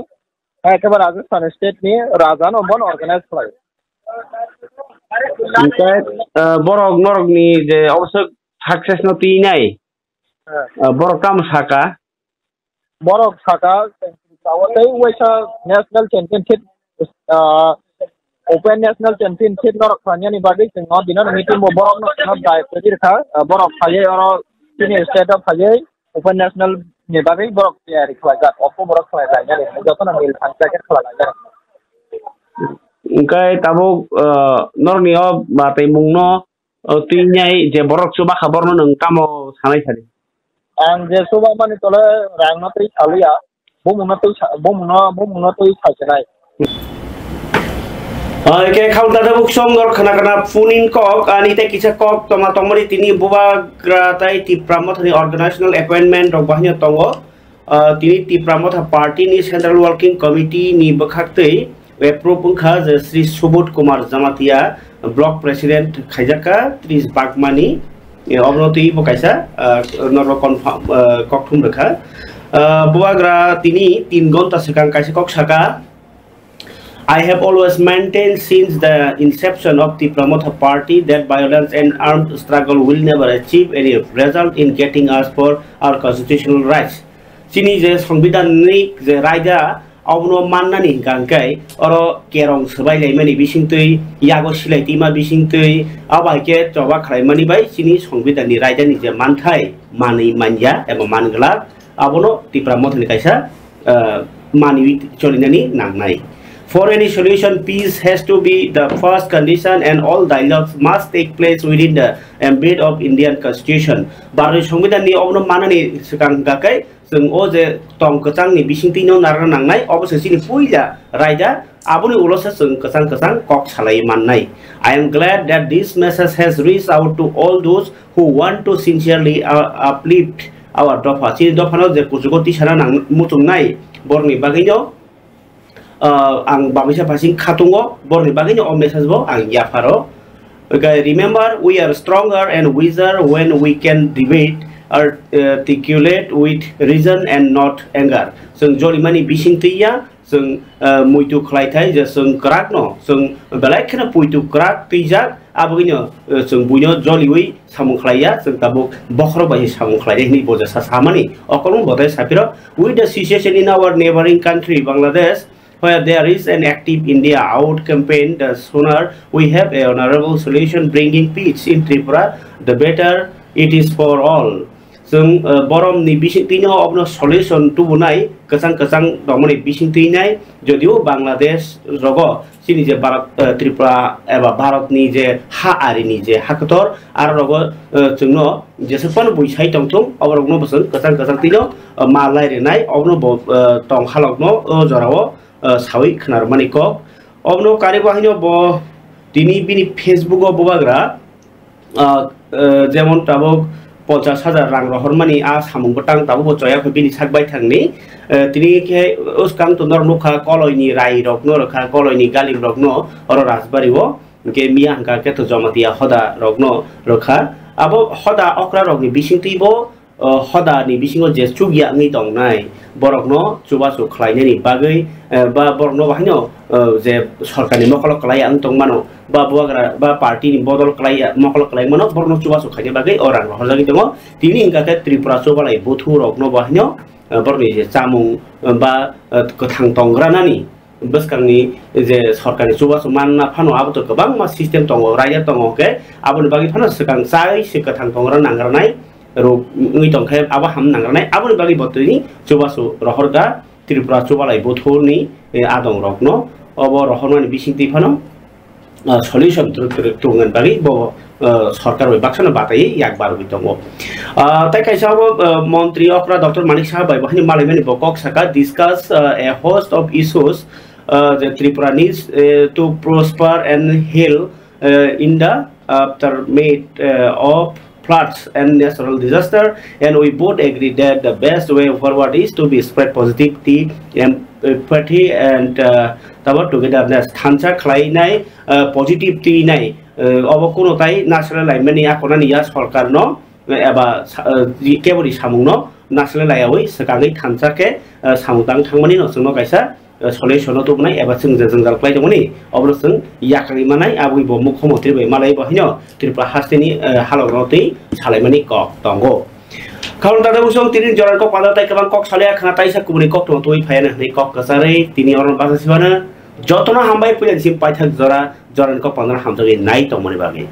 hai ke Rajasthan state ni Rajan obon organize koi
kai borok norok ni je also success no ti nai borok kam saka tawatai waisa national championship Open National Championship norok khanya ni bagi singo dinar meeting mo borok no dai pedir kha borok khaye oro tini state of khaye Open National ni bagi borok tayari khala opo borok khala ja ni joto na mil than jacket khala ja kai tabo nornio batai mungno tinyai je borok suba khabar no nang kamo sanai sari
ang je suba mani tole rang na tri chalia bom no toi khachenai
Oke, kalau tadi buksong gor kena funin kok, anite kisah kok tomori tini buba gratai ti pramot ni organizational appointment rogbahnya tongo, tini ti pramot party ni Central Working Committee ni bekhakte, wepro pungkha Sri Subodh Kumar Jamatia, Block President Khajaka, Tris Bagmani, obnoti bokaisa, noro confirm kok thum rekha, buba gra tini tin gonta sekang kaisa kok saka. I have always maintained since the inception of the promoter party that violence and armed struggle will never achieve any result in getting us for our constitutional rights. Sini je Sangbidan ni je raja awno mannani gangkai oro kerong sebai laimani bisingtui yago silai tima bisingtui abai ke coba khlaimani bai sini Sangbidan ni raja ni je manthai mani manja eba mangla abono ti promoter ni kaisa mani cholinani nangnai. For any solution, peace has to be the first condition and all dialogues must take place within the ambit of Indian Constitution. Baru Sangbidan ni omno manani sekang gakai जों ओ जे tong kacang ni bising tino narana nangnai obose sini puila raida abuni ulosa जों kacang kok salai mannai. I am glad that this message has reached out to all those who want to sincerely uplift our dofa. Sini dofa no je kusugo tisana nang mutungnai borni bagino ang babisa pasing khatungo borni bagino o message bo ang yafaro. Okay, remember we are stronger and wiser when we can debate articulate with reason and not anger. जों जलिमानि बिसिं तैया जों मुइतु खलायथाय जे जों क्राक न जों बेलायखना पुइतु क्राक तैजाक आबगिनो जों बुइनो जलिवै सामु खलाया जों Tabo बखरो bye सामु खलाय नि बजा सामानि अकलम बदाय सापिरो with the situation in our neighboring country Bangladesh where there is an active India out campaign, the sooner we have a honorable solution bringing peace in Tripura, the better it is for all. जों बरम नि बिसिं Taino अबनो solution तुबुनाय कसां दमनि बिसिं तैनाय जदिও Bangladesh रग सिनि जे भारत त्रिपुरा एबा भारतनि जे हा आरिनि जे हाकतर आरो रग जोंनो जेसेपन बुइसाइ तंथुं अबरगनो बसं कसां तैनो मा लायरेनाय अबनो तंग हालगनो जराव सावै खनारमानि क अबनो कारि बाहिनो ब दिनि बिनि फेसबुक अ बबाग्रा जेमन ताबक 50,000 रां रहरमानि आ सामुं बटां ताबो बचया बिनि सागबाय थांनि तिनि के उसकां तनर नुखा कलयनि राय रगनो रखा कलयनि गालिम रगनो अर राजबारिवो के मिया हंका के तो जमातिया हदा रगनो रखा आबो हदा अक्रा रगनि बिसिंतिबो हदा नि बिसिंगो जे चुगिया नि दंनाय बरगनो चुबासु खलायनायनि बागै बा बरगनो बाहायनो जे सरकारनि मखल खलाय आं तंमानो बा बुआग्रा बा पार्टी नि बदल खलाय मखल खलाय मानो बरगनो चुबासु खायनि बागै अरां हरजागि दङ तिनि इंगाके त्रिपुरा चुबालाय बुथु रगनो बाहायनो बरनि जे चामुं बा कथां तंग्रानानि बसकांनि जे सरकारनि चुबासु मानना फानो आबो गोबां मा सिस्टेम दङ राया दङ के आबोनि बागै फानो सिगां साइ से कथां तंग्रा नांगरनाय ui tong khai aba ham nangarnai aboni bagi botini chubasu rohorga Tripura chubalai bothorni adong rokno obo rohormani bisingti phano solution tungan bagi bo सरकार bai baksana batai yakbar bitongo tai kaisa mantri okra Dr. Manik Saha bai bahini malaimani bokok saka discuss a host of issues the Tripura needs to prosper and heal in the aftermath of floods and natural disaster, and we both agree that the best way forward is to be spread positivity, empathy, and togetherness. Thansa khlainai positivity nai obokuno tai national laimani akonani ya sarkar no eba kebori samungno national laiawai sekangai thansa ke samudang thangmani no sungno kaisa solution to bunai eba sung jangal klai dongni obro sung yakri manai abui bo mukhyamantri bai malai bahino Tripura hasteni halogrotei salaimani kok tongo karon tade busong tini joran kok padatai kabang kok salaya khana taisa kubuni kok tong toi phayana nei kok kasare tini oron basasibana jotona hambai puya sim paithak joran kok pandra hamjagi nai tongmani bagi